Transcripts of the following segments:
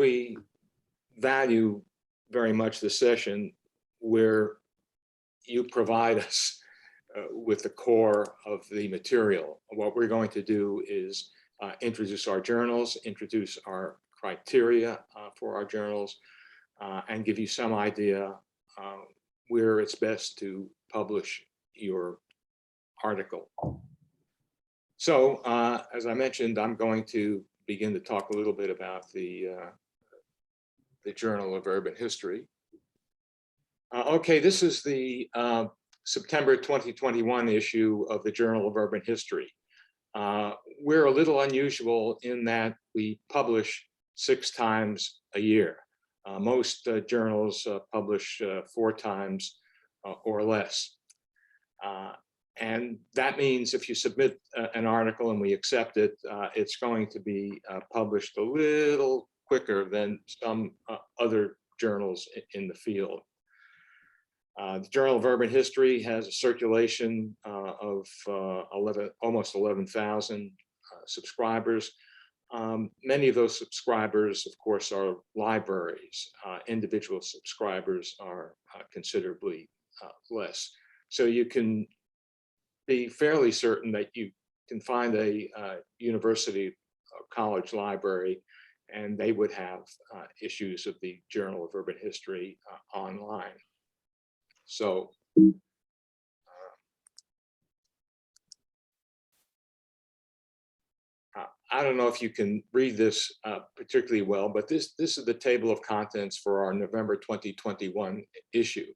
we value very much the session where you provide us with the core of the material. What we're going to do is introduce our journals, introduce our criteria for our journals, and give you some idea where it's best to publish your article. So, as I mentioned, I'm going to begin to talk a little bit about the Journal of Urban History. Okay, this is the September 2021 issue of the Journal of Urban History. We're a little unusual in that we publish 6 times a year. Most journals publish 4 times or less. And that means if you submit an article and we accept it, it's going to be published a little quicker than some other journals in the field. The Journal of Urban History has a circulation of almost 11,000 subscribers. Many of those subscribers, of course, are libraries. Individual subscribers are considerably less. So you can be fairly certain that you can find a university or college library, and they would have issues of the Journal of Urban History online. So I don't know if you can read this particularly well, but this is the table of contents for our November 2021 issue.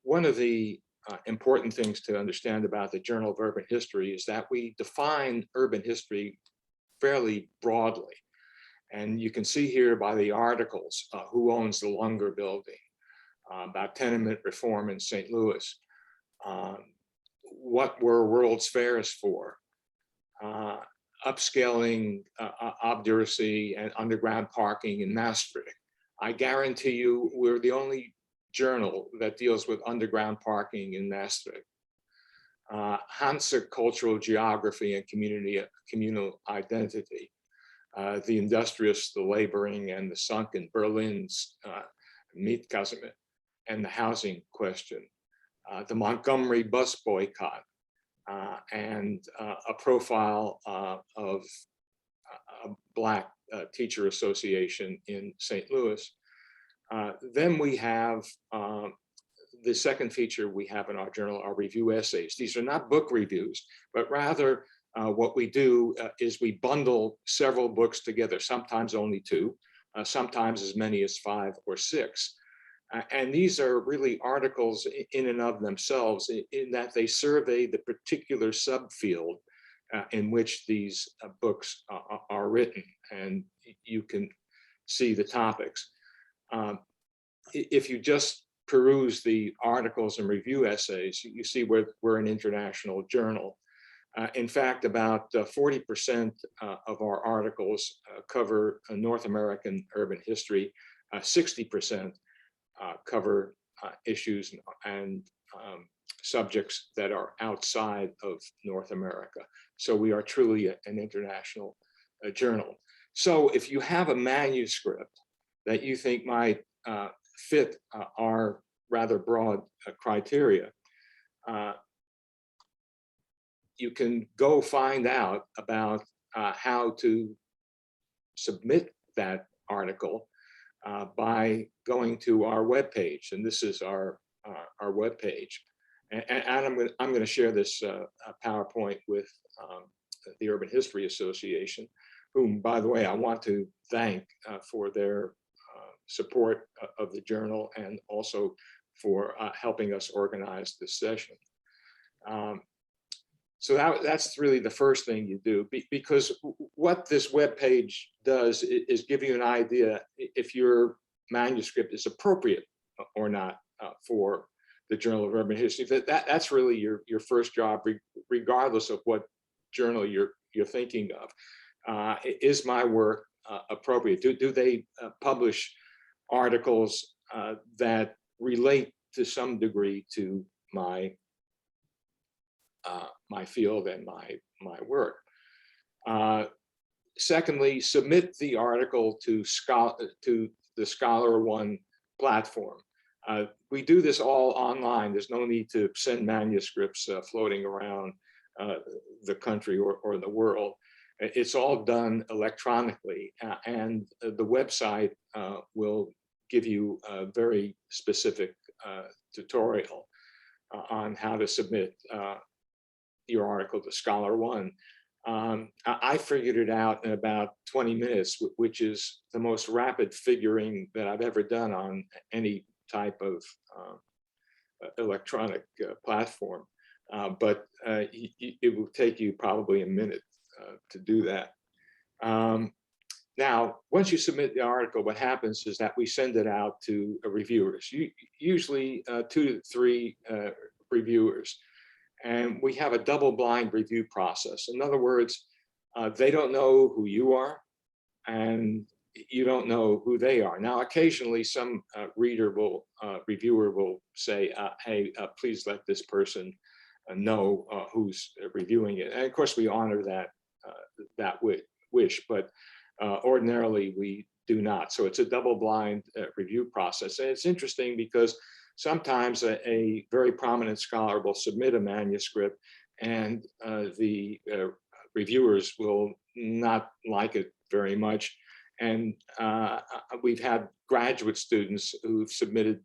One of the important things to understand about the Journal of Urban History is that we define urban history fairly broadly. And you can see here by the articles, who owns the Lunger building, about tenement reform in St. Louis, what were World's Fairs for, upscaling obduracy and underground parking in Maastricht. I guarantee you we're the only journal that deals with underground parking in Maastricht. Hansa cultural geography and communal identity. The industrious, the laboring, and the sunk in Berlin's Mietkasse, and the housing question. The Montgomery bus boycott, and a profile of a Black teacher association in St. Louis. Then we have the second feature we have in our journal are review essays. These are not book reviews, but rather what we do is we bundle several books together, sometimes only 2, sometimes as many as 5 or 6. And these are really articles in and of themselves in that they survey the particular subfield in which these books are written, and you can see the topics. If you just peruse the articles and review essays, you see we're an international journal. In fact, about 40% of our articles cover North American urban history, 60% cover issues and subjects that are outside of North America. So we are truly an international journal. So if you have a manuscript that you think might fit our rather broad criteria, you can go find out about how to submit that article by going to our webpage, and this is our webpage. And I'm going to share this PowerPoint with the Urban History Association, whom, by the way, I want to thank for their support of the journal and also for helping us organize this session. So that's really the first thing you do, because what this webpage does is give you an idea if your manuscript is appropriate or not for the Journal of Urban History. That's really your first job, regardless of what journal you're thinking of. Is my work appropriate? Do they publish articles that relate to some degree to my my field and my work? Secondly, submit the article to the Scholar One platform. We do this all online. There's no need to send manuscripts floating around the country or the world. It's all done electronically, and the website will give you a very specific tutorial on how to submit your article to Scholar One. I figured it out in about 20 minutes, which is the most rapid figuring that I've ever done on any type of electronic platform. But it will take you probably a minute to do that. Now, once you submit the article, what happens is that we send it out to reviewers, usually 2 to 3 reviewers. And we have a double-blind review process. In other words, they don't know who you are, and you don't know who they are. Now, occasionally, some reviewer will say, hey, please let this person know who's reviewing it. And of course, we honor that wish, but ordinarily we do not. So it's a double-blind review process. And it's interesting because sometimes a very prominent scholar will submit a manuscript and the reviewers will not like it very much. And we've had graduate students who've submitted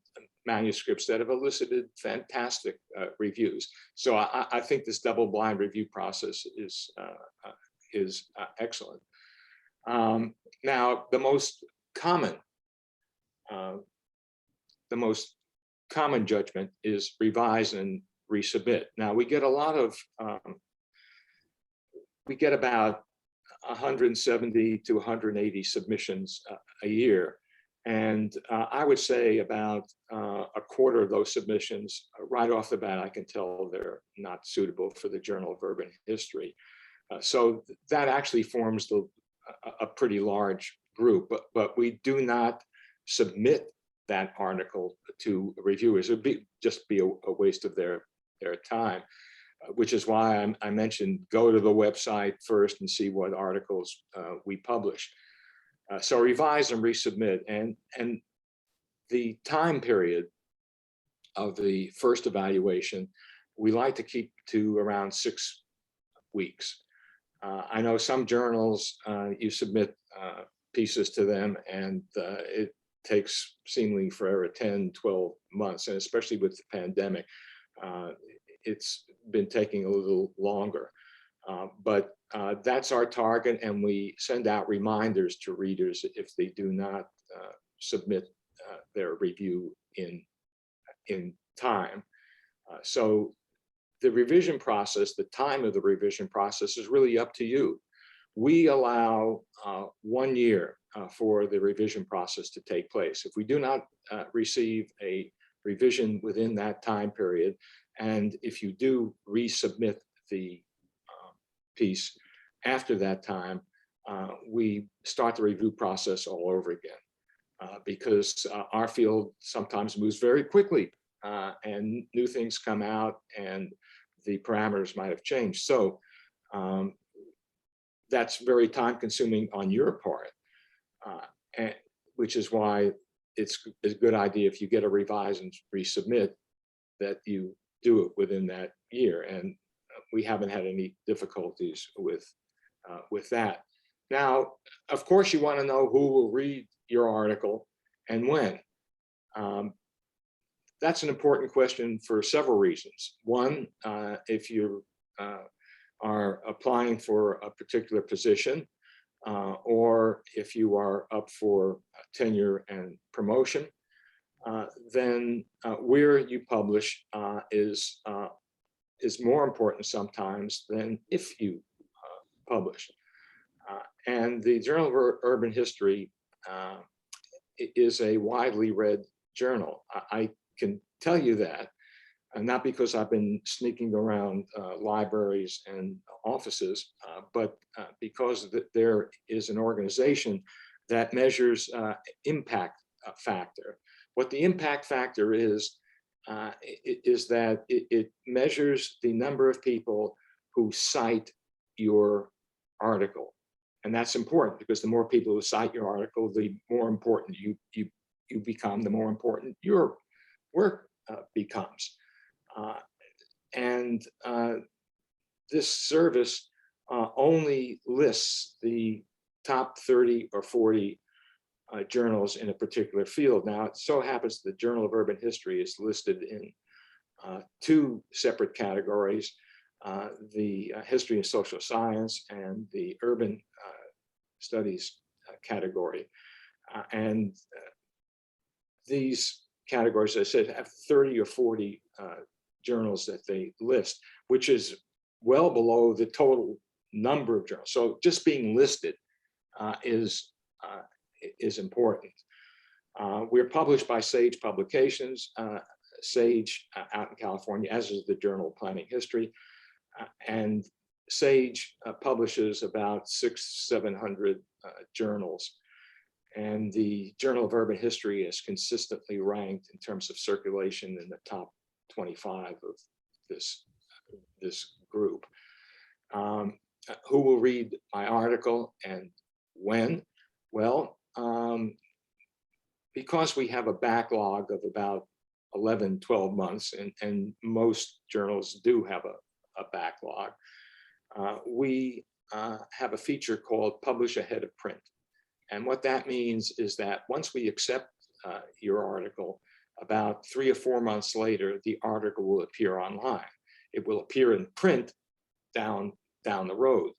manuscripts that have elicited fantastic reviews. So I think this double-blind review process is excellent. Now, the most common judgment is revise and resubmit. Now, we get a lot of, we get about 170 to 180 submissions a year. And I would say about a quarter of those submissions, right off the bat, I can tell they're not suitable for the Journal of Urban History. So that actually forms a pretty large group, but we do not submit that article to reviewers. It would just be a waste of their time, which is why I mentioned go to the website first and see what articles we publish. So revise and resubmit, and the time period of the first evaluation, we like to keep to around 6 weeks. I know some journals, you submit pieces to them and it takes seemingly forever, 10, 12 months, and especially with the pandemic, it's been taking a little longer. But that's our target, and we send out reminders to readers if they do not submit their review in time. So the revision process, the time of the revision process is really up to you. We allow 1 year for the revision process to take place. If we do not receive a revision within that time period, and if you do resubmit the piece after that time, we start the review process all over again, because our field sometimes moves very quickly and new things come out and the parameters might have changed. So that's very time consuming on your part, and which is why it's a good idea if you get a revise and resubmit that you do it within that year. And we haven't had any difficulties with that. Now, of course, you want to know who will read your article and when. That's an important question for several reasons. One, if you are applying for a particular position, or if you are up for tenure and promotion, then where you publish is more important sometimes than if you publish. And the Journal of Urban History is a widely read journal. I can tell you that, and not because I've been sneaking around libraries and offices, but because there is an organization that measures impact factor. What the impact factor is that it measures the number of people who cite your article. And that's important because the more people who cite your article, the more important you become, the more important your work becomes. This service only lists the top 30 or 40 journals in a particular field. Now, it so happens the Journal of Urban History is listed in two separate categories, the History of Social Science and the Urban Studies category. These categories, as I said, have 30 or 40 journals that they list, which is well below the total number of journals. So just being listed is important. We're published by Sage Publications, Sage out in California, as is the Journal of Planning History. And Sage publishes about 600-700 journals. And the Journal of Urban History is consistently ranked in terms of circulation in the top 25 of this group. Who will read my article and when? Well, because we have a backlog of about 11, 12 months, and most journals do have a backlog, we have a feature called Publish Ahead of Print. And what that means is that once we accept your article, about 3 or 4 months later, the article will appear online. It will appear in print down the road.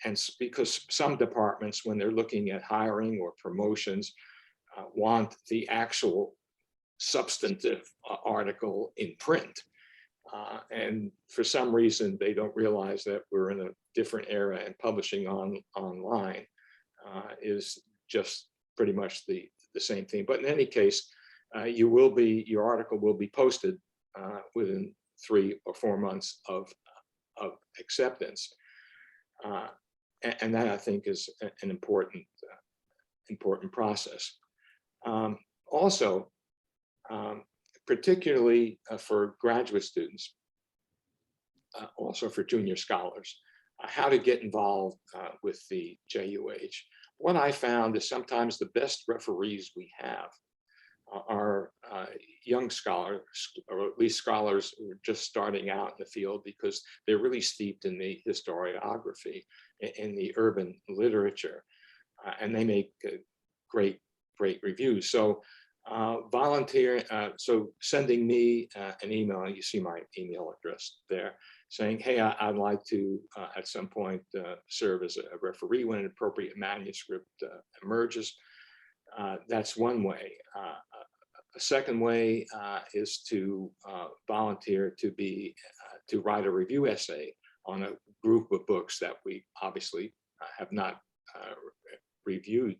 And because some departments, when they're looking at hiring or promotions, want the actual substantive article in print. And for some reason, they don't realize that we're in a different era, and publishing online is just pretty much the same thing. But in any case, your article will be posted within 3 or 4 months of acceptance. And that, I think, is an important process. Also, particularly for graduate students, also for junior scholars, how to get involved with the JUH. What I found is sometimes the best referees we have are young scholars, or at least scholars who are just starting out in the field, because they're really steeped in the historiography, in the urban literature, and they make great reviews. So so sending me an email, and you see my email address there, saying, hey, I'd like to, at some point, serve as a referee when an appropriate manuscript emerges. That's one way. A second way is to volunteer to write a review essay on a group of books that we obviously have not reviewed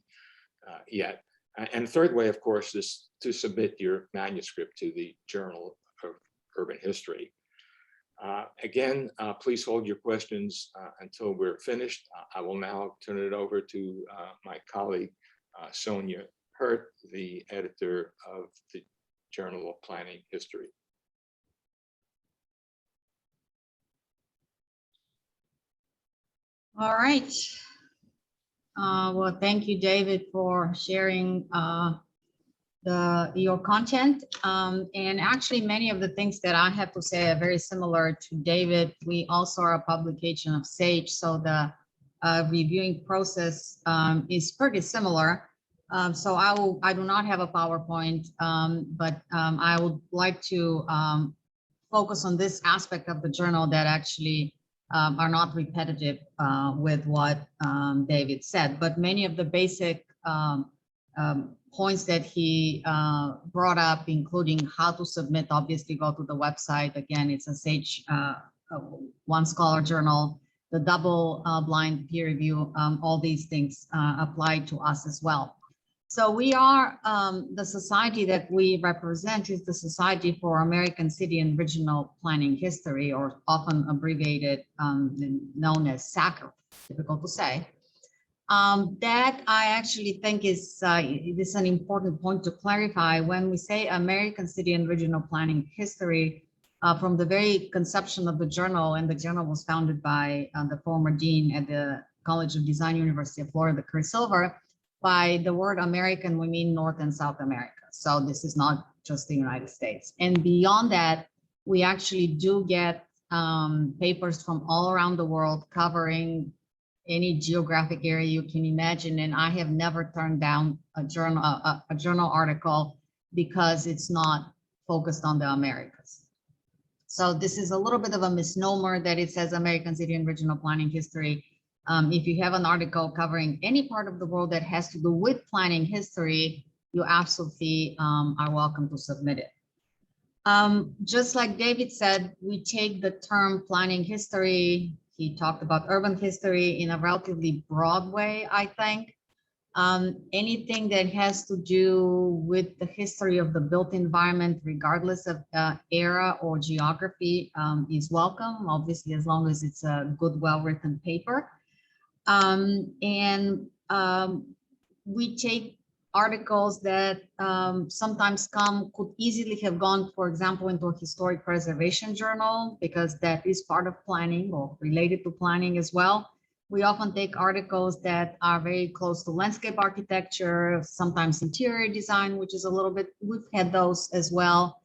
yet. And the third way, of course, is to submit your manuscript to the Journal of Urban History. Again, please hold your questions until we're finished. I will now turn it over to my colleague, Sonia Hirt, the editor of the Journal of Planning History. All right. Well, thank you, David, for sharing your content. And actually, many of the things that I have to say are very similar to David. We also are a publication of Sage, so the reviewing process is pretty similar. So I do not have a PowerPoint, but I would like to focus on this aspect of the journal that actually are not repetitive with what David said, but many of the basic points that he brought up, including how to submit, obviously go to the website. Again, it's a Sage One Scholar journal, the double blind peer review, all these things apply to us as well. So we are, the society that we represent is the Society for American City and Regional Planning History, or often abbreviated, known as SACR, difficult to say. That I actually think is this is an important point to clarify. When we say American City and Regional Planning History, from the very conception of the journal, and the journal was founded by the former dean at the College of Design, University of Florida, Chris Silver. By the word American, we mean North and South America. So this is not just the United States. And beyond that, we actually do get papers from all around the world covering any geographic area you can imagine. And I have never turned down a journal article because it's not focused on the Americas. So this is a little bit of a misnomer that it says American City and Regional Planning History. If you have an article covering any part of the world that has to do with planning history, you absolutely are welcome to submit it. Just like David said, we take the term planning history. He talked about urban history in a relatively broad way, I think. Anything that has to do with the history of the built environment, regardless of era or geography, is welcome, obviously, as long as it's a good, well-written paper. We take articles that sometimes could easily have gone, for example, into a historic preservation journal, because that is part of planning or related to planning as well. We often take articles that are very close to landscape architecture, sometimes interior design, which is a little bit, we've had those as well.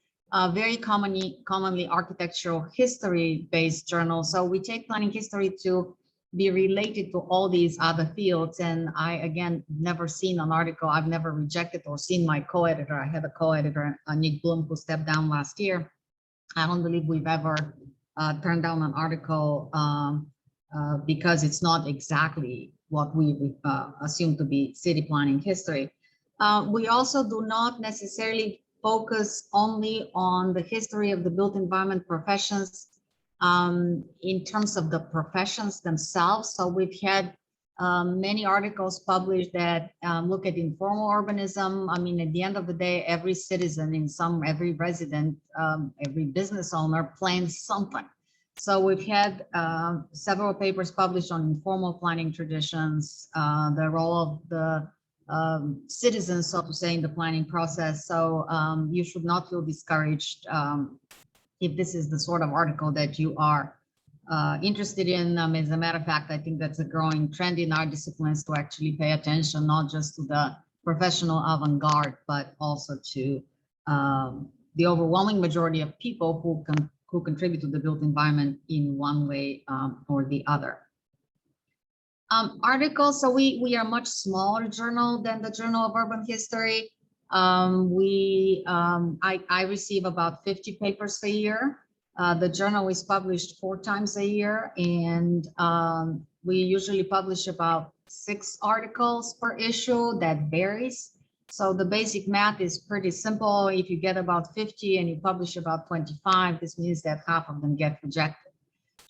Very commonly architectural history-based journals. So we take planning history to be related to all these other fields. And I, again, never seen an article, I've never rejected or seen my co-editor. I had a co-editor, Nick Bloom, who stepped down last year. I don't believe we've ever turned down an article because it's not exactly what we assume to be city planning history. We also do not necessarily focus only on the history of the built environment professions in terms of the professions themselves. So we've had many articles published that look at informal urbanism. I mean, at the end of the day, every citizen, every resident, every business owner plans something. So we've had several papers published on informal planning traditions, the role of the citizens, so to say, in the planning process. So you should not feel discouraged if this is the sort of article that you are interested in. As a matter of fact, I think that's a growing trend in our disciplines to actually pay attention, not just to the professional avant-garde, but also to the overwhelming majority of people who contribute to the built environment in one way or the other. Articles, so we are a much smaller journal than the Journal of Urban History. I receive about 50 papers a year. The journal is published 4 times a year, and we usually publish about 6 articles per issue. That varies. So the basic math is pretty simple. If you get about 50 and you publish about 25, this means that half of them get rejected.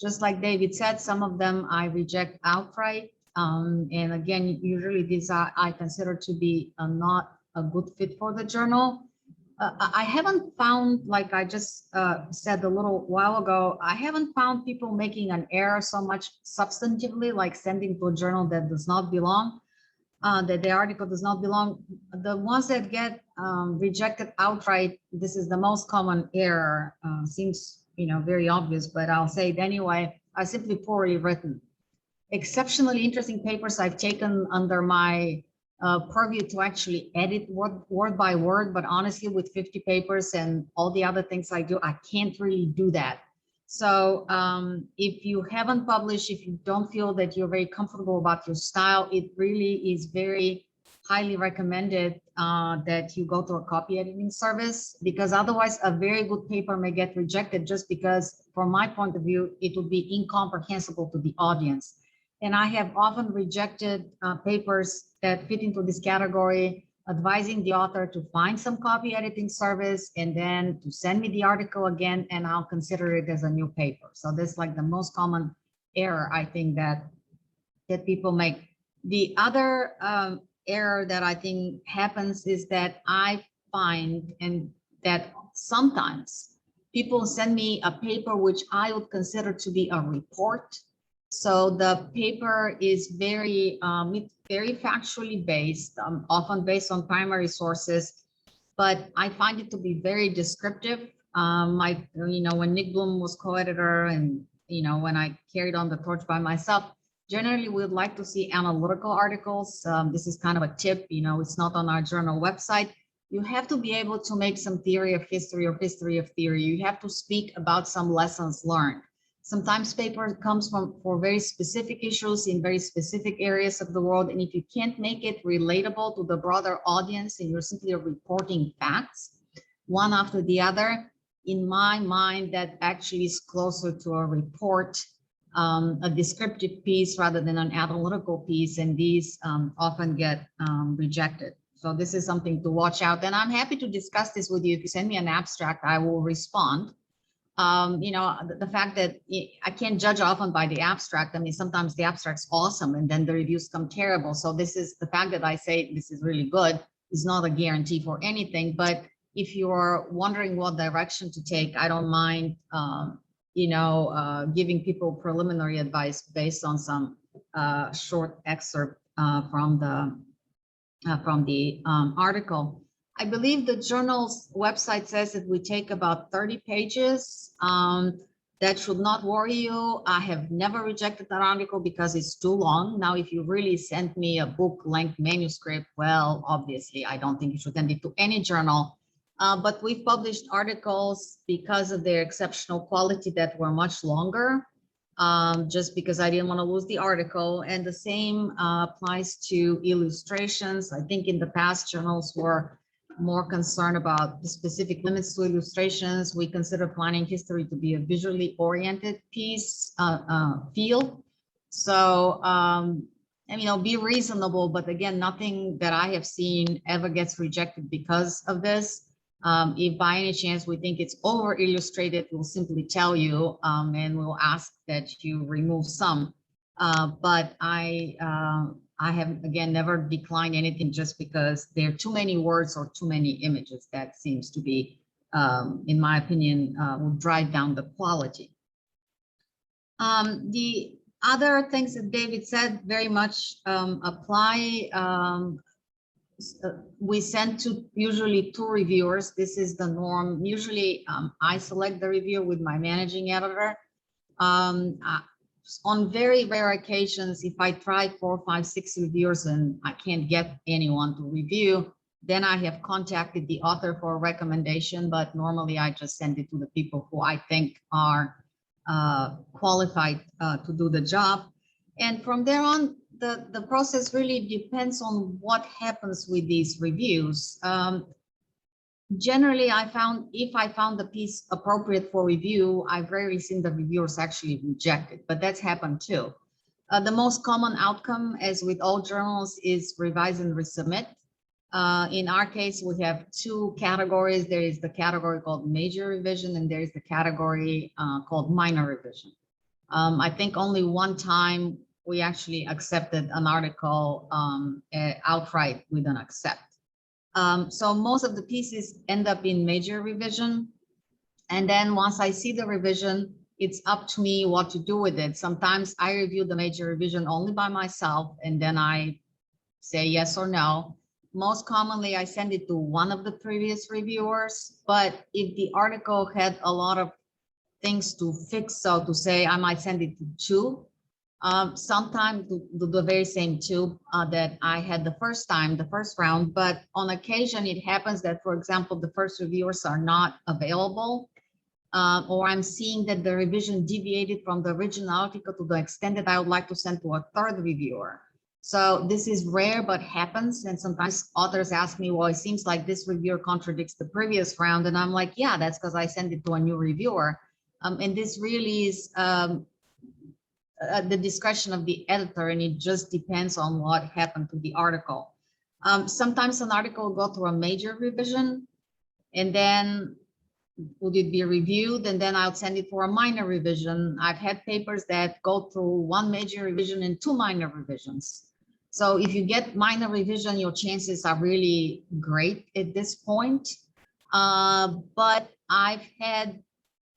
Just like David said, some of them I reject outright. And again, usually these I consider to be not a good fit for the journal. I haven't found, like I just said a little while ago, I haven't found people making an error so much substantively, like sending to a journal that does not belong. That the article does not belong. The ones that get rejected outright, this is the most common error. Seems, very obvious, but I'll say it anyway, are simply poorly written. Exceptionally interesting papers I've taken under my purview to actually edit word by word, but honestly, with 50 papers and all the other things I do, I can't really do that. So if you haven't published, if you don't feel that you're very comfortable about your style, it really is very highly recommended that you go to a copy editing service, because otherwise a very good paper may get rejected just because, from my point of view, it would be incomprehensible to the audience. And I have often rejected papers that fit into this category, advising the author to find some copy editing service and then to send me the article again, and I'll consider it as a new paper. So that's like the most common error I think that people make. The other error that I think happens is that I find and that sometimes people send me a paper which I would consider to be a report. So the paper is very factually based, often based on primary sources, but I find it to be very descriptive. When Nick Bloom was co-editor, and when I carried on the torch by myself, Generally, we would like to see analytical articles. This is kind of a tip, it's not on our journal website. You have to be able to make some theory of history or history of theory. You have to speak about some lessons learned. Sometimes paper comes for very specific issues in very specific areas of the world. And if you can't make it relatable to the broader audience and you're simply reporting facts, one after the other, in my mind, that actually is closer to a report, a descriptive piece rather than an analytical piece, and these often get rejected. So this is something to watch out. And I'm happy to discuss this with you. If you send me an abstract, I will respond. The fact that I can't judge often by the abstract. I mean, sometimes the abstract's awesome and then the reviews come terrible. So this is the fact that I say this is really good is not a guarantee for anything. But if you're wondering what direction to take, I don't mind, giving people preliminary advice based on some short excerpt from the article. I believe the journal's website says that we take about 30 pages. That should not worry you. I have never rejected that article because it's too long. Now, if you really sent me a book-length manuscript, well, obviously, I don't think you should send it to any journal. But we've published articles because of their exceptional quality that were much longer, just because I didn't want to lose the article. And the same applies to illustrations. I think in the past, journals were more concerned about the specific limits to illustrations. We consider planning history to be a visually oriented piece, field. So, be reasonable, but again, nothing that I have seen ever gets rejected because of this. If by any chance we think it's over illustrated, we'll simply tell you and we'll ask that you remove some. But I have, again, never declined anything just because there are too many words or too many images. That seems to be, in my opinion, will drive down the quality. The other things that David said very much apply. We send to usually 2 reviewers. This is the norm. Usually I select the reviewer with my managing editor. On very rare occasions, if I try 4, 5, 6 reviewers and I can't get anyone to review, then I have contacted the author for a recommendation, but normally I just send it to the people who I think are qualified to do the job. And from there on, the process really depends on what happens with these reviews. Generally, if I found the piece appropriate for review, I've rarely seen the reviewers actually reject it, but that's happened too. The most common outcome, as with all journals, is revise and resubmit. In our case, we have 2 categories. There is the category called major revision, and there is the category called minor revision. I think only one time we actually accepted an article outright with an accept. So most of the pieces end up in major revision. And then once I see the revision, it's up to me what to do with it. Sometimes I review the major revision only by myself, and then I say yes or no. Most commonly, I send it to one of the previous reviewers. But if the article had a lot of things to fix, so to say, I might send it to 2. Sometimes to the very same 2 that I had the first round, but on occasion it happens that, for example, the first reviewers are not available, or I'm seeing that the revision deviated from the original article to the extent that I would like to send to a 3rd reviewer. So this is rare, but happens. And sometimes authors ask me, well, it seems like this reviewer contradicts the previous round. And I'm like, yeah, that's because I sent it to a new reviewer. And this really is the discretion of the editor, and it just depends on what happened to the article. Sometimes an article will go through a major revision, and then would it be reviewed, and then I'll send it for a minor revision. I've had papers that go through 1 major revision and 2 minor revisions. So if you get minor revision, your chances are really great at this point. But I've had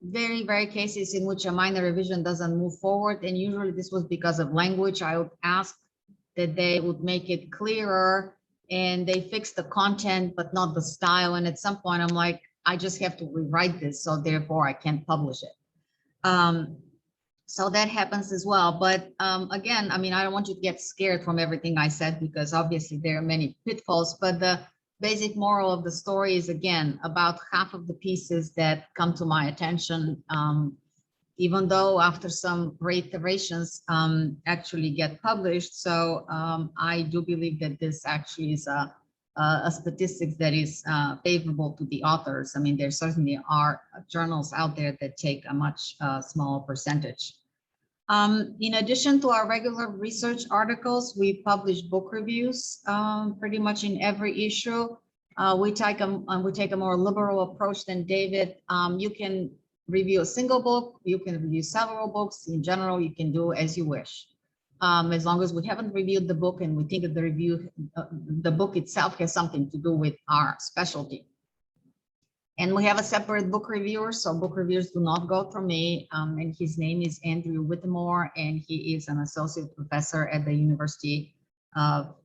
very rare cases in which a minor revision doesn't move forward, and usually this was because of language. I would ask that they would make it clearer, and they fix the content but not the style, and at some point I'm like, I just have to rewrite this, so therefore I can't publish it. So that happens as well. But again, I mean, I don't want you to get scared from everything I said, because obviously there are many pitfalls, but the basic moral of the story is, again, about half of the pieces that come to my attention, even though after some reiterations actually get published. So I do believe that this actually is a statistics that is favorable to the authors. I mean, there certainly are journals out there that take a much smaller percentage. In addition to our regular research articles, we publish book reviews pretty much in every issue. We take a more liberal approach than David. You can review a single book, you can review several books. In general, you can do as you wish. As long as we haven't reviewed the book and we think that the book itself has something to do with our specialty. And we have a separate book reviewer, so book reviewers do not go through me. And his name is Andrew Whittemore, and he is an associate professor at the University of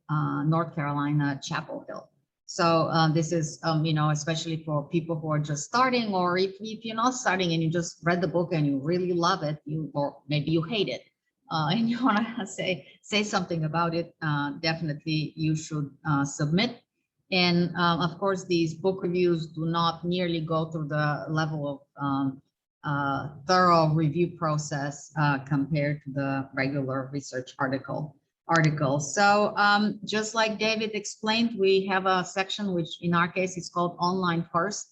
North Carolina, Chapel Hill. So this is, you know, especially for people who are just starting, or if you're not starting and you just read the book and you really love it, or maybe you hate it, and you want to say something about it, definitely you should submit. And of course, these book reviews do not nearly go through the level of thorough review process compared to the regular research articles. So just like David explained, we have a section which in our case is called Online First.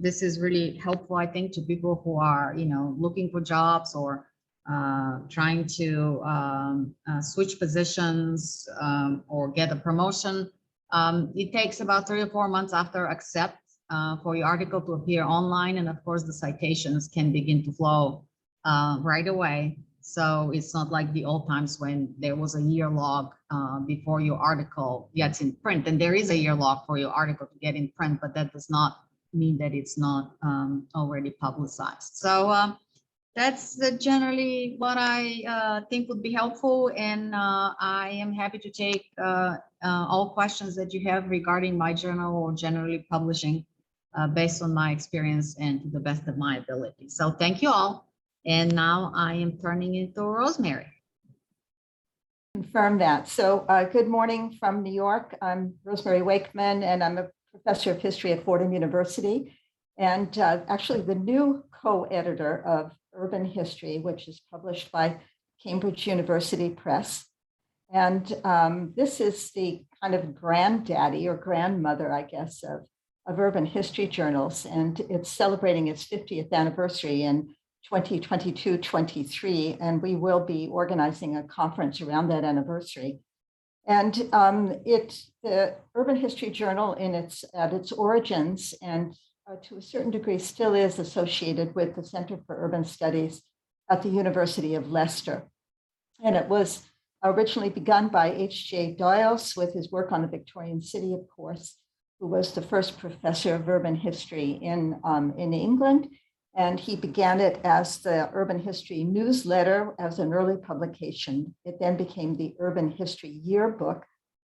This is really helpful, I think, to people who are, you know, looking for jobs or trying to switch positions or get a promotion. It takes about 3 or 4 months after accept for your article to appear online. And of course, the citations can begin to flow right away. So it's not like the old times when there was a year log before your article gets in print. And there is a year log for your article to get in print, but that does not mean that it's not already publicized. So that's generally what I think would be helpful. And I am happy to take all questions that you have regarding my journal or generally publishing based on my experience and to the best of my ability. So thank you all. And now I am turning it to Rosemary. Confirm that. So good morning from New York. I'm Rosemary Wakeman, and I'm a professor of history at Fordham University, and actually the new co-editor of Urban History, which is published by Cambridge University Press. And this is the kind of granddaddy or grandmother, I guess, of urban history journals. And it's celebrating its 50th anniversary in 2022-23, and we will be organizing a conference around that anniversary. And the Urban History Journal at its origins, and to a certain degree still is associated with the Center for Urban Studies at the University of Leicester. And it was originally begun by H.J. Doyles with his work on the Victorian city, of course, who was the first professor of urban history in England. And he began it as the Urban History Newsletter as an early publication. It then became the Urban History Yearbook,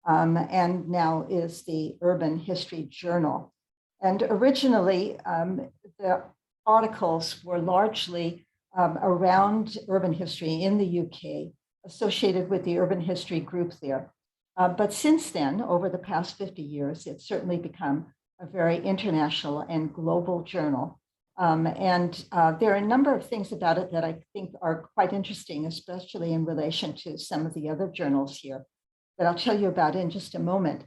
and now is the Urban History Journal. And originally, the articles were largely around urban history in the UK, associated with the urban history group there. But since then, over the past 50 years, it's certainly become a very international and global journal. And there are a number of things about it that I think are quite interesting, especially in relation to some of the other journals here that I'll tell you about in just a moment.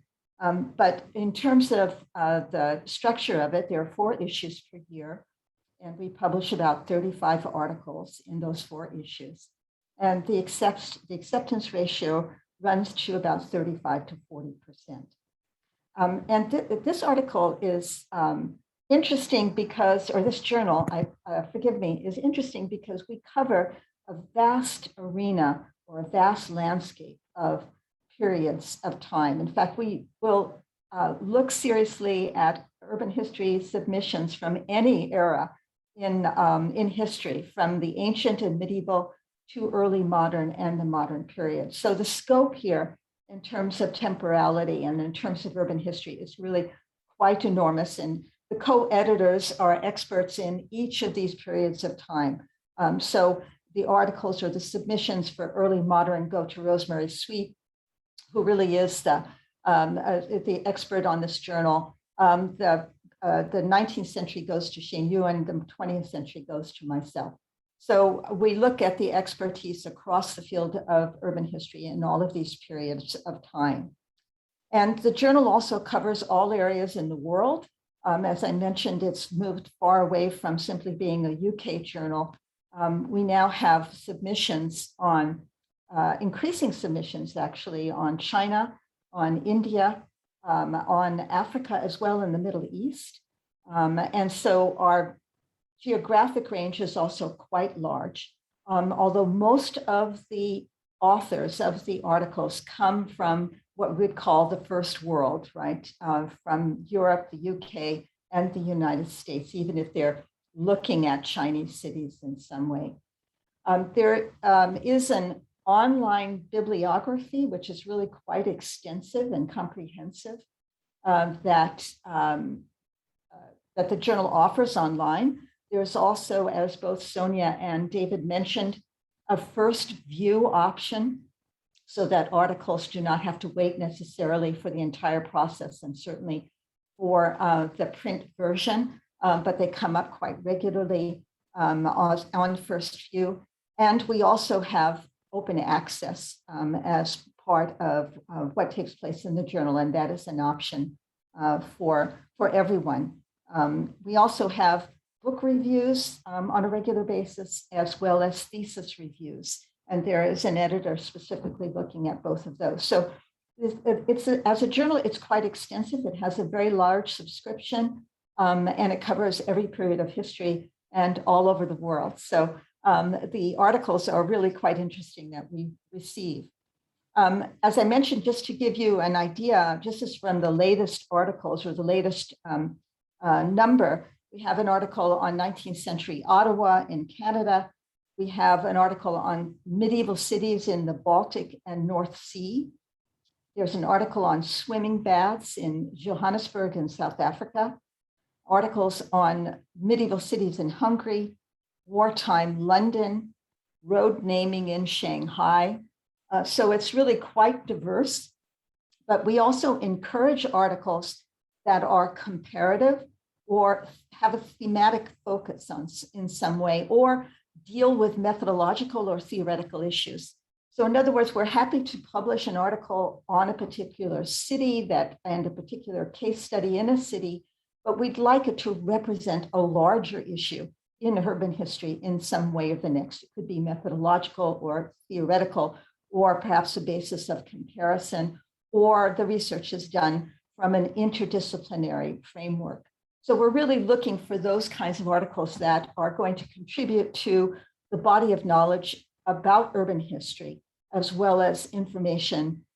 But in terms of the structure of it, there are 4 issues per year, and we publish about 35 articles in those 4 issues. And the acceptance ratio runs to about 35 to 40%. And this article is interesting because, or this journal, forgive me, is interesting because we cover a vast arena or a vast landscape of periods of time. In fact, we will look seriously at urban history submissions from any era in history, from the ancient and medieval to early modern and the modern period. So the scope here in terms of temporality and in terms of urban history is really quite enormous. And the co-editors are experts in each of these periods of time. So the articles or the submissions for early modern go to Rosemary Sweet, who really is the expert on this journal. The 19th century goes to Shane Ewan, the 20th century goes to myself. So we look at the expertise across the field of urban history in all of these periods of time. And the journal also covers all areas in the world. As I mentioned, it's moved far away from simply being a UK journal. We now have submissions on, increasing submissions actually, on China, on India, on Africa as well, in the Middle East. And so our geographic range is also quite large, although most of the authors of the articles come from what we'd call the first world, right? From Europe, the UK, and the United States, even if they're looking at Chinese cities in some way. There is an online bibliography, which is really quite extensive and comprehensive, that the journal offers online. There's also, as both Sonia and David mentioned, a first view option, so that articles do not have to wait necessarily for the entire process, and certainly for the print version, but they come up quite regularly on first view. And we also have open access as part of what takes place in the journal, and that is an option for everyone. We also have book reviews on a regular basis, as well as thesis reviews. And there is an editor specifically looking at both of those. So as a journal, it's quite extensive. It has a very large subscription, and it covers every period of history and all over the world. So the articles are really quite interesting that we receive. As I mentioned, just to give you an idea, just as from the latest articles or the latest number, we have an article on 19th century Ottawa in Canada. We have an article on medieval cities in the Baltic and North Sea. There's an article on swimming baths in Johannesburg in South Africa, articles on medieval cities in Hungary, wartime London, road naming in Shanghai. So it's really quite diverse, but we also encourage articles that are comparative or have a thematic focus on in some way, or deal with methodological or theoretical issues. So in other words, we're happy to publish an article on a particular city and a particular case study in a city, but we'd like it to represent a larger issue in urban history in some way or the next. It could be methodological or theoretical, or perhaps a basis of comparison, or the research is done from an interdisciplinary framework. So we're really looking for those kinds of articles that are going to contribute to the body of knowledge about urban history, as well as information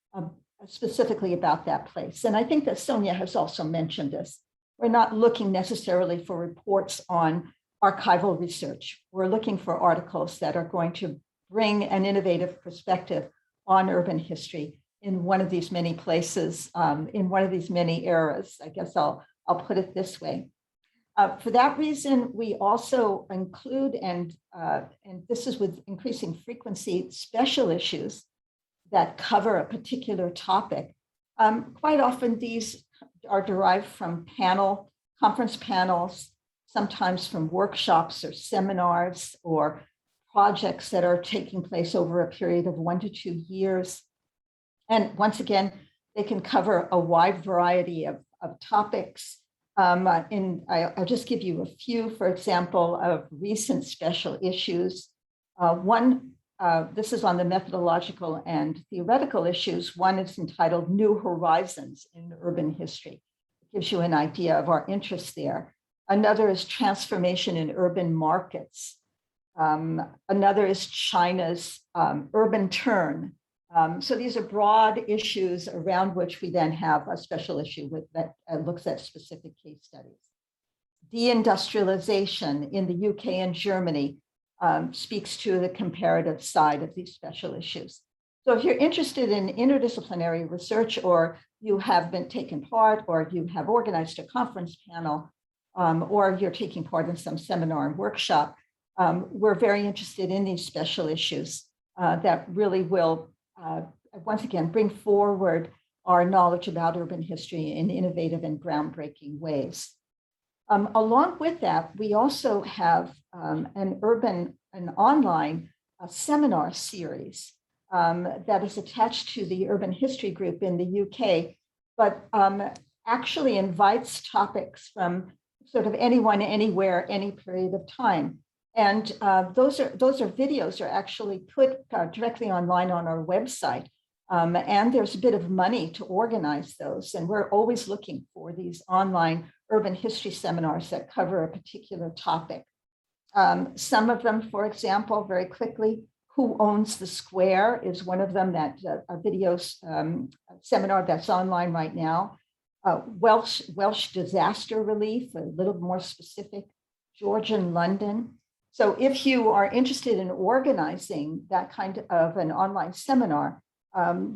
specifically about that place. And I think that Sonia has also mentioned this. We're not looking necessarily for reports on archival research. We're looking for articles that are going to bring an innovative perspective on urban history in one of these many places, in one of these many eras. I guess I'll put it this way. For that reason, we also include, and this is with increasing frequency, special issues that cover a particular topic. Quite often these are derived from conference panels, sometimes from workshops or seminars or projects that are taking place over a period of 1 to 2 years. And once again, they can cover a wide variety of topics. I'll just give you a few, for example, of recent special issues. This is on the methodological and theoretical issues. One is entitled New Horizons in Urban History. It gives you an idea of our interest there. Another is Transformation in Urban Markets. Another is China's Urban Turn. So these are broad issues around which we then have a special issue that looks at specific case studies. Deindustrialization in the UK and Germany speaks to the comparative side of these special issues. So if you're interested in interdisciplinary research, or you have been taken part, or you have organized a conference panel, or you're taking part in some seminar and workshop, we're very interested in these special issues that really will, once again, bring forward our knowledge about urban history in innovative and groundbreaking ways. Along with that, we also have an online seminar series that is attached to the Urban History Group in the UK, but actually invites topics from sort of anyone, anywhere, any period of time. And those videos are actually put directly online on our website. And there's a bit of money to organize those. And we're always looking for these online urban history seminars that cover a particular topic. Some of them, for example, very quickly, Who Owns the Square is one of them, that a video seminar that's online right now. Welsh disaster relief, a little more specific, Georgian London. So if you are interested in organizing that kind of an online seminar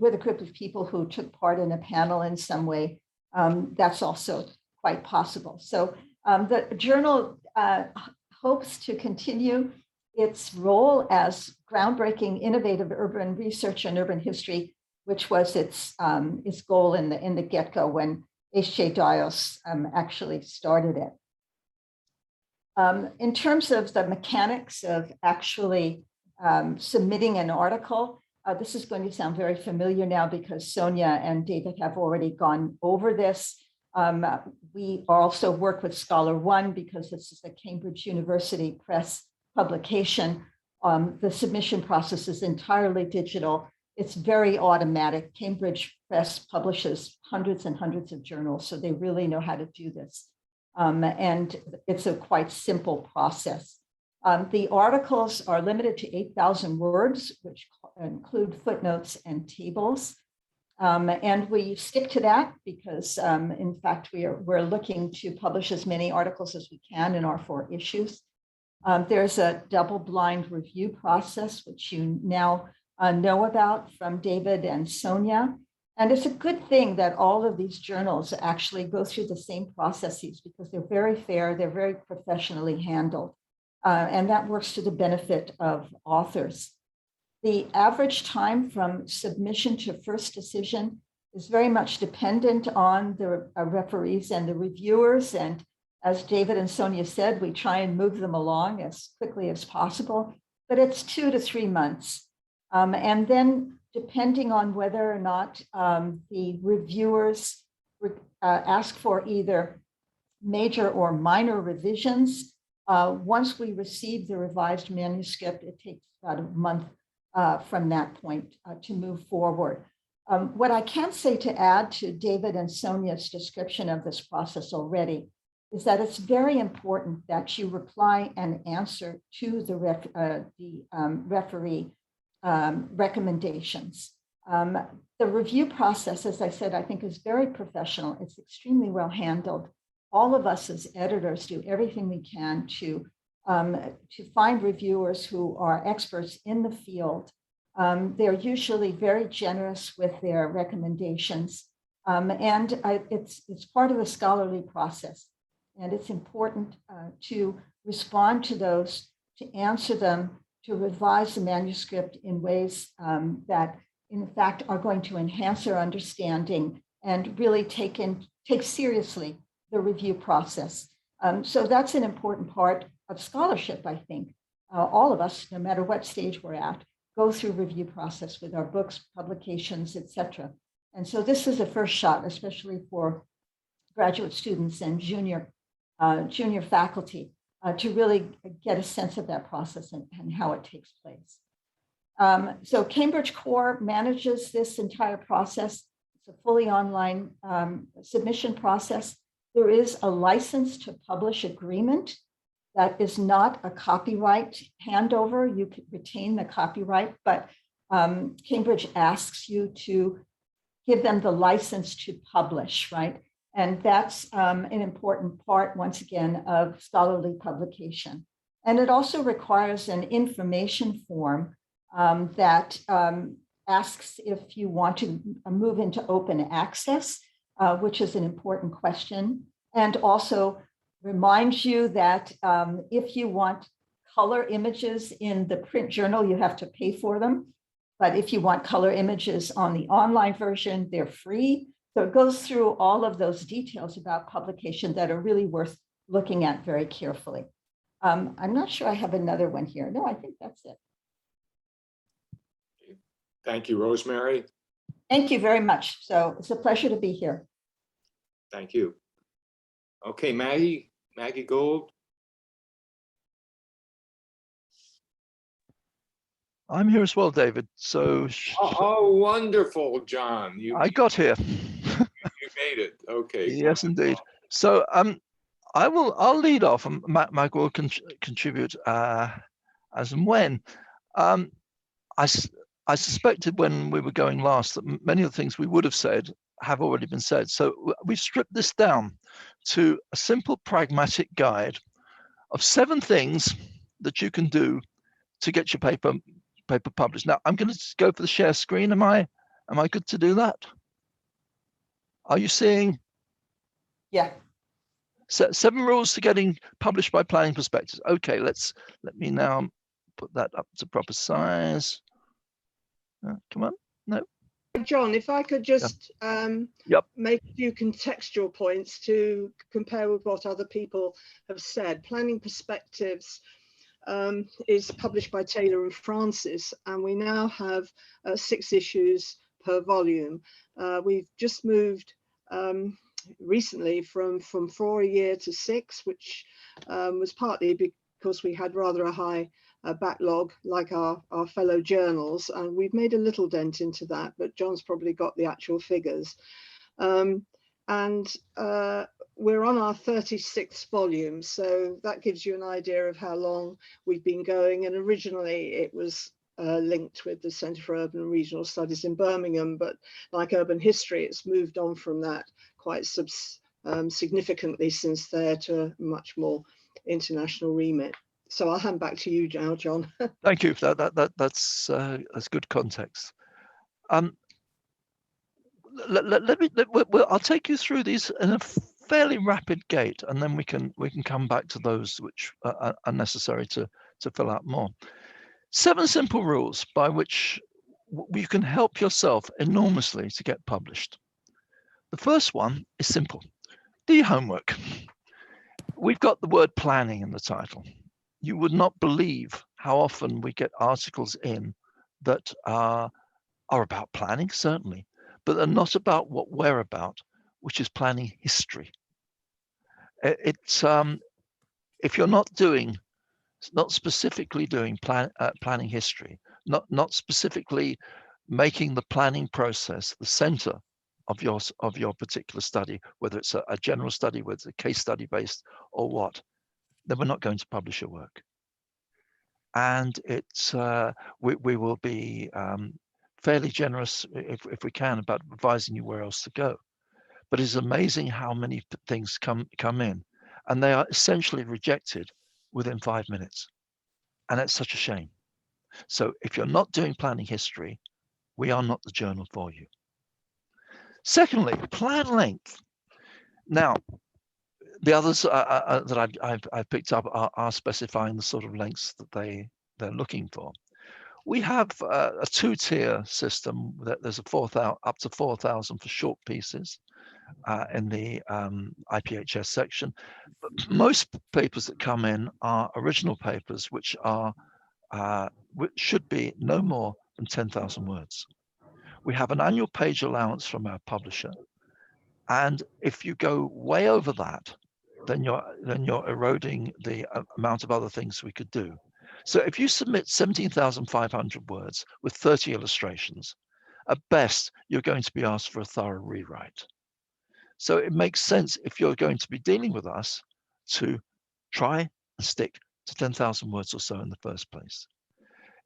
with a group of people who took part in a panel in some way, that's also quite possible. So the journal hopes to continue its role as groundbreaking, innovative urban research and urban history, which was its goal in the get-go when H.J. Dios actually started it. In terms of the mechanics of actually submitting an article, this is going to sound very familiar now because Sonia and David have already gone over this. We also work with Scholar One because this is a Cambridge University Press publication. The submission process is entirely digital. It's very automatic. Cambridge Press publishes hundreds and hundreds of journals, so they really know how to do this. And it's a quite simple process. The articles are limited to 8,000 words, which include footnotes and tables. And we stick to that because, in fact, we're looking to publish as many articles as we can in our 4 issues. There's a double-blind review process, which you now know about from David and Sonia. And it's a good thing that all of these journals actually go through the same processes because they're very fair, they're very professionally handled. And that works to the benefit of authors. The average time from submission to first decision is very much dependent on the referees and the reviewers. And as David and Sonia said, we try and move them along as quickly as possible, but it's 2 to 3 months. And then depending on whether or not the reviewers ask for either major or minor revisions, once we receive the revised manuscript, it takes about a month from that point to move forward. What I can say to add to David and Sonia's description of this process already is that it's very important that you reply and answer to the referee recommendations. The review process, as I said, I think is very professional. It's extremely well handled. All of us as editors do everything we can to find reviewers who are experts in the field. They're usually very generous with their recommendations. And it's part of the scholarly process. And it's important to respond to those, to answer them, to revise the manuscript in ways that, in fact, are going to enhance our understanding and really take seriously the review process. So that's an important part of scholarship, I think. All of us, no matter what stage we're at, go through review process with our books, publications, etc. And so this is a first shot, especially for graduate students and junior faculty, to really get a sense of that process and how it takes place. So Cambridge Core manages this entire process. It's a fully online submission process. There is a license to publish agreement that is not a copyright handover. You can retain the copyright, but Cambridge asks you to give them the license to publish, right? And that's an important part, once again, of scholarly publication. And it also requires an information form that asks if you want to move into open access, which is an important question, and also reminds you that if you want color images in the print journal, you have to pay for them. But if you want color images on the online version, they're free. So it goes through all of those details about publication that are really worth looking at very carefully. I'm not sure I have another one here. No, I think that's it. Thank you, Rosemary. Thank you very much. So it's a pleasure to be here. Thank you. Okay, Maggie Gold. I'm here as well, David. So Oh, wonderful, John. I got here. You made it. Okay. Yes, indeed. So I'll lead off, and Mag will contribute as and when. I suspected when we were going last that many of the things we would have said have already been said. So we stripped this down to a simple pragmatic guide of 7 things that you can do to get your paper published. Now I'm going to go for the share screen. Am I good to do that? Are you seeing? Yeah. 7 rules to getting published by planning perspectives. Okay, let me now put that up to proper size. Come on, no. John, if I could just Yep. make a few contextual points to compare with what other people have said. Planning Perspectives is published by Taylor and Francis, and we now have 6 issues per volume. We've just moved recently from 4 a year to 6, which was partly because we had rather a high backlog like our fellow journals, and we've made a little dent into that, but John's probably got the actual figures. We're on our 36th volume, so that gives you an idea of how long we've been going. And originally it was linked with the Centre for Urban and Regional Studies in Birmingham, but like Urban History, it's moved on from that quite significantly since there to a much more international remit. So I'll hand back to you now, John. Thank you. That's good context. I'll take you through these in a fairly rapid gait, and then we can come back to those which are necessary to fill out more. 7 simple rules by which you can help yourself enormously to get published. The first one is simple. Do your homework. We've got the word planning in the title. You would not believe how often we get articles in that are about planning, certainly, but they're not about what we're about, which is planning history. If you're not specifically doing planning history, not specifically making the planning process the center of your particular study, whether it's a general study, whether it's a case study based or what, then we're not going to publish your work. And we will be fairly generous if we can about advising you where else to go. But it's amazing how many things come in, and they are essentially rejected within 5 minutes. And that's such a shame. So if you're not doing planning history, we are not the journal for you. Secondly, plan length. Now, the others that I've picked up are specifying the sort of lengths that they're looking for. We have a 2-tier system that there's up to 4,000 for short pieces in the IPHS section. But most papers that come in are original papers, which should be no more than 10,000 words. We have an annual page allowance from our publisher, and if you go way over that, then you're eroding the amount of other things we could do. So if you submit 17,500 words with 30 illustrations, at best, you're going to be asked for a thorough rewrite. So it makes sense, if you're going to be dealing with us, to try and stick to 10,000 words or so in the first place.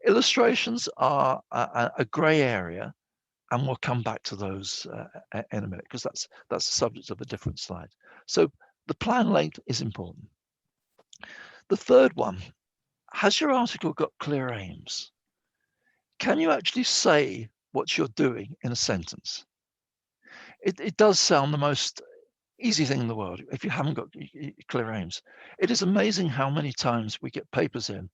Illustrations are a gray area, and we'll come back to those in a minute, because that's the subject of a different slide. So the plan length is important. The third one, has your article got clear aims? Can you actually say what you're doing in a sentence? It does sound the most easy thing in the world if you haven't got clear aims. It is amazing how many times we get papers in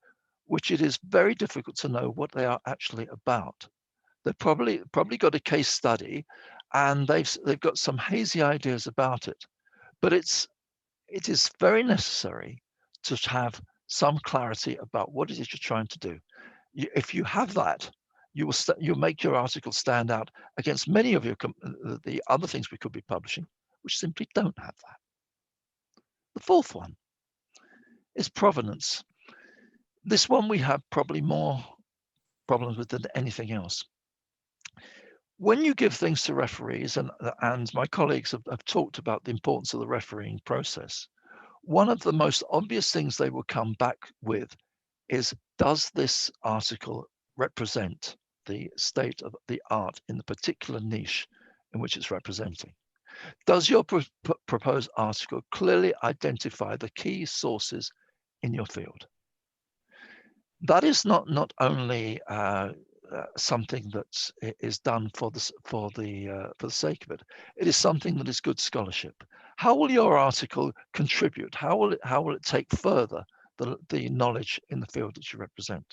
which it is very difficult to know what they are actually about. They've probably got a case study and they've got some hazy ideas about it, but it is very necessary to have some clarity about what it is you're trying to do. If you have that, you'll make your article stand out against many of the other things we could be publishing, which simply don't have that. The fourth one is provenance. This one we have probably more problems with than anything else. When you give things to referees, and my colleagues have talked about the importance of the refereeing process, one of the most obvious things they will come back with is, does this article represent the state of the art in the particular niche in which it's representing? Does your proposed article clearly identify the key sources in your field? That is not only something that is done for the sake of it. It is something that is good scholarship. How will your article contribute? How will it take further the knowledge in the field that you represent?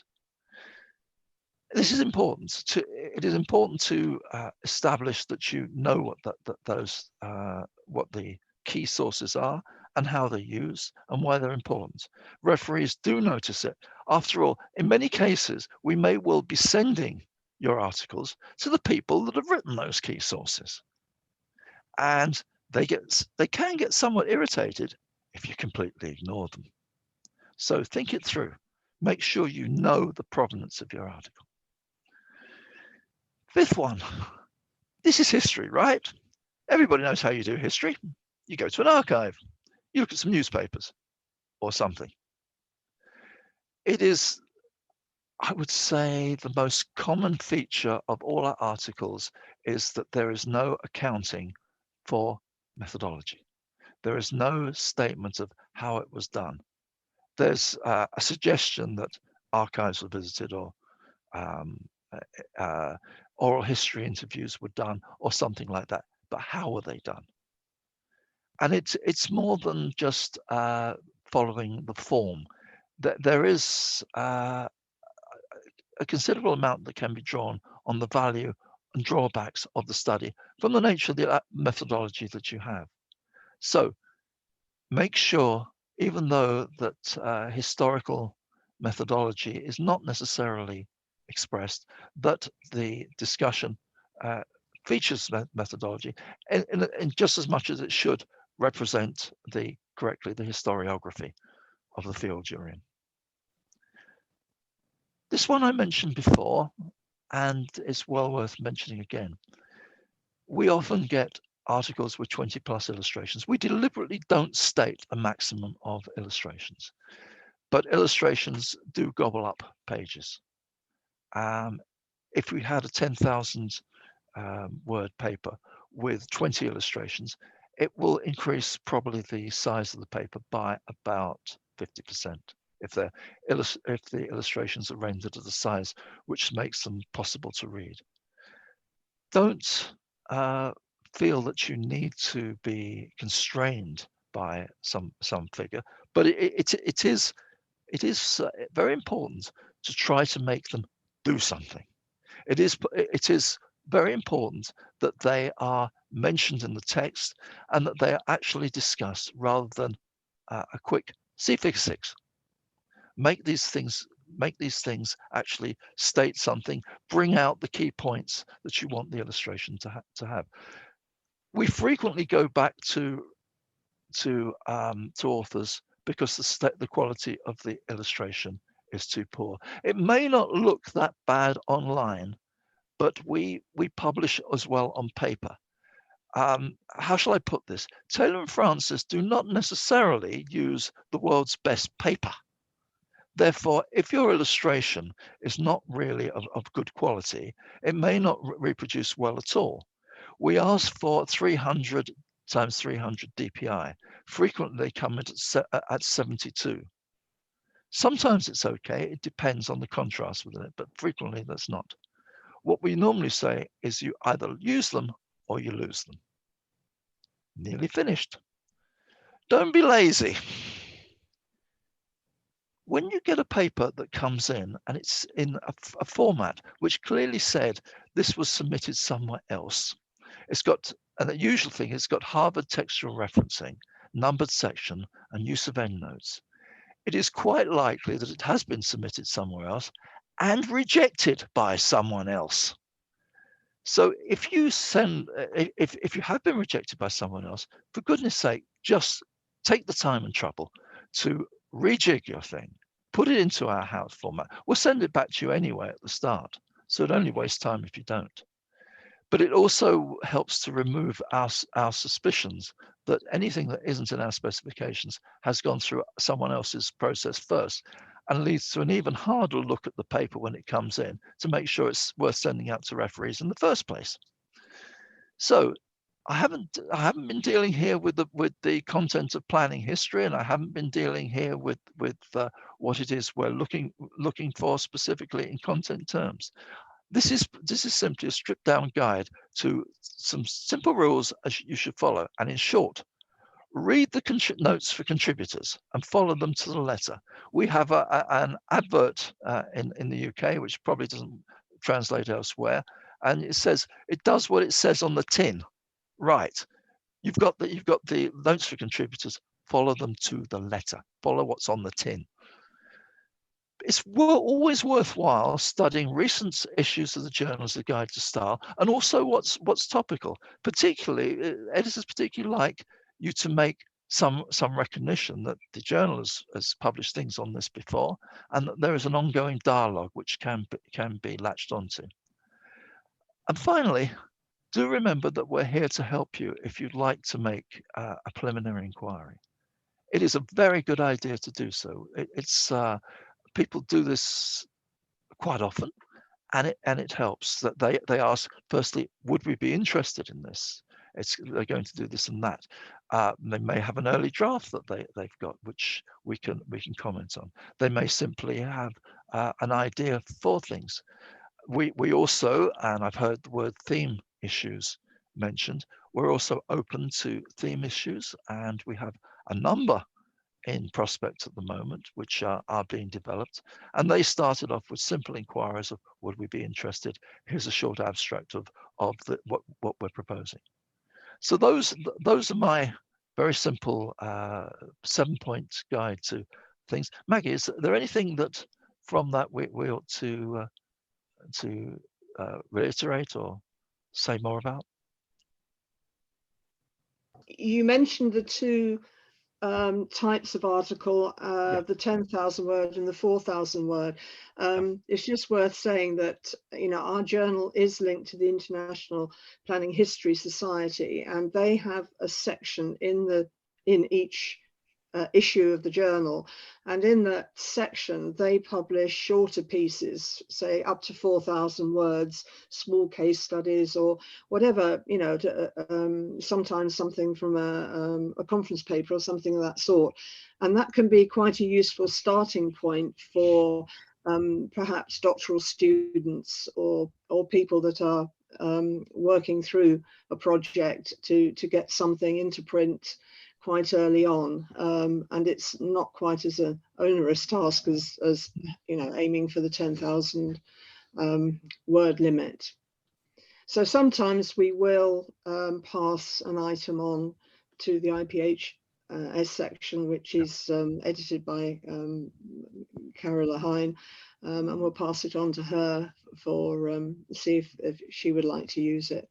This is important. It is important to establish that you know what the key sources are and how they're used and why they're important. Referees do notice it. After all, in many cases, we may well be sending your articles to the people that have written those key sources. And they can get somewhat irritated if you completely ignore them. So think it through. Make sure you know the provenance of your article. Fifth one, this is history, right? Everybody knows how you do history. You go to an archive, you look at some newspapers or something. It is, I would say, the most common feature of all our articles is that there is no accounting for methodology. There is no statement of how it was done. There's a suggestion that archives were visited or oral history interviews were done or something like that. But how were they done? And it's more than just following the form. There is a considerable amount that can be drawn on the value and drawbacks of the study from the nature of the methodology that you have. So make sure, even though that historical methodology is not necessarily expressed, that the discussion features methodology in just as much as it should represent correctly the historiography of the field you're in. This one I mentioned before, and it's well worth mentioning again. We often get articles with 20 plus illustrations. We deliberately don't state a maximum of illustrations, but illustrations do gobble up pages. If we had a 10,000 word paper with 20 illustrations, it will increase probably the size of the paper by about 50% if the illustrations are rendered at a size which makes them possible to read. Don't feel that you need to be constrained by some figure, but it is very important to try to make them do something. It is very important that they are mentioned in the text and that they are actually discussed rather than a quick see figure 6. Make these things actually state something, bring out the key points that you want the illustration to have. We frequently go back to authors because the quality of the illustration is too poor. It may not look that bad online, but we publish as well on paper. How shall I put this? Taylor and Francis do not necessarily use the world's best paper. Therefore, if your illustration is not really of good quality, it may not reproduce well at all. We ask for 300 times 300 DPI. Frequently, they come at 72. Sometimes it's okay. It depends on the contrast within it, but frequently that's not. What we normally say is you either use them or you lose them. Nearly finished. Don't be lazy. When you get a paper that comes in and it's in a format which clearly said this was submitted somewhere else, it's got, and the usual thing, it's got Harvard textual referencing, numbered section, and use of endnotes. It is quite likely that it has been submitted somewhere else and rejected by someone else. So if you send, if you have been rejected by someone else, for goodness sake, just take the time and trouble to rejig your thing, put it into our house format. We'll send it back to you anyway at the start. So it only wastes time if you don't. But it also helps to remove our suspicions that anything that isn't in our specifications has gone through someone else's process first, and leads to an even harder look at the paper when it comes in to make sure it's worth sending out to referees in the first place. So I haven't been dealing here with the content of planning history, and I haven't been dealing here with what it is we're looking for specifically in content terms. This is simply a stripped down guide to some simple rules as you should follow. And in short, read the notes for contributors and follow them to the letter. We have an advert in the UK, which probably doesn't translate elsewhere. And it says, it does what it says on the tin. Right. You've got the notes for contributors, follow them to the letter, follow what's on the tin. It's always worthwhile studying recent issues of the journal as a guide to style, and also what's topical. Particularly, editors particularly like you to make some recognition that the journal has published things on this before, and that there is an ongoing dialogue which can be latched onto. And finally, do remember that we're here to help you if you'd like to make a preliminary inquiry. It is a very good idea to do so. People do this quite often, and it helps that they ask, firstly, would we be interested in this? They're going to do this and that. They may have an early draft that they've got, which we can comment on. They may simply have an idea for things. We also, and I've heard the word theme issues mentioned, we're also open to theme issues, and we have a number in prospect at the moment, which are being developed. And they started off with simple inquiries of, would we be interested? Here's a short abstract of what we're proposing. So those are my very simple 7-point guide to things. Maggie, is there anything that from that we ought to reiterate or say more about? You mentioned the two types of article, the 10,000 word and the 4,000 word. It's just worth saying that, our journal is linked to the International Planning History Society, and they have a section in each issue of the journal, and in that section they publish shorter pieces, say up to 4,000 words, small case studies or whatever, sometimes something from a conference paper or something of that sort, and that can be quite a useful starting point for perhaps doctoral students or people that are working through a project to get something into print quite early on, and it's not quite as an onerous task as aiming for the 10,000 word limit. So sometimes we will pass an item on to the IPHS section, which is edited by Carola Hine, and we'll pass it on to her for see if she would like to use it.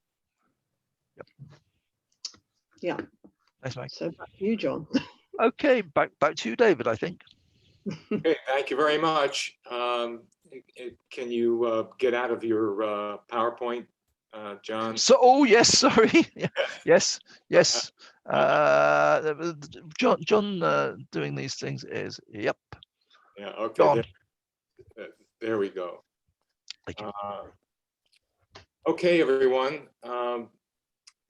Yeah. Thanks, Mike. So back to you, John. Okay, back to you, David, I think. Okay, thank you very much. Can you get out of your PowerPoint, John? So, yes, sorry. yes. John doing these things is, yep. Yeah, okay, there we go. Thank you. Okay, everyone.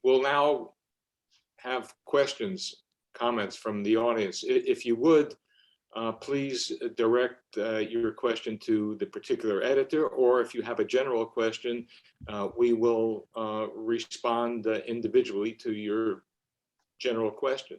We'll now have questions, comments from the audience. If you would, please direct your question to the particular editor, or if you have a general question, we will respond individually to your general question.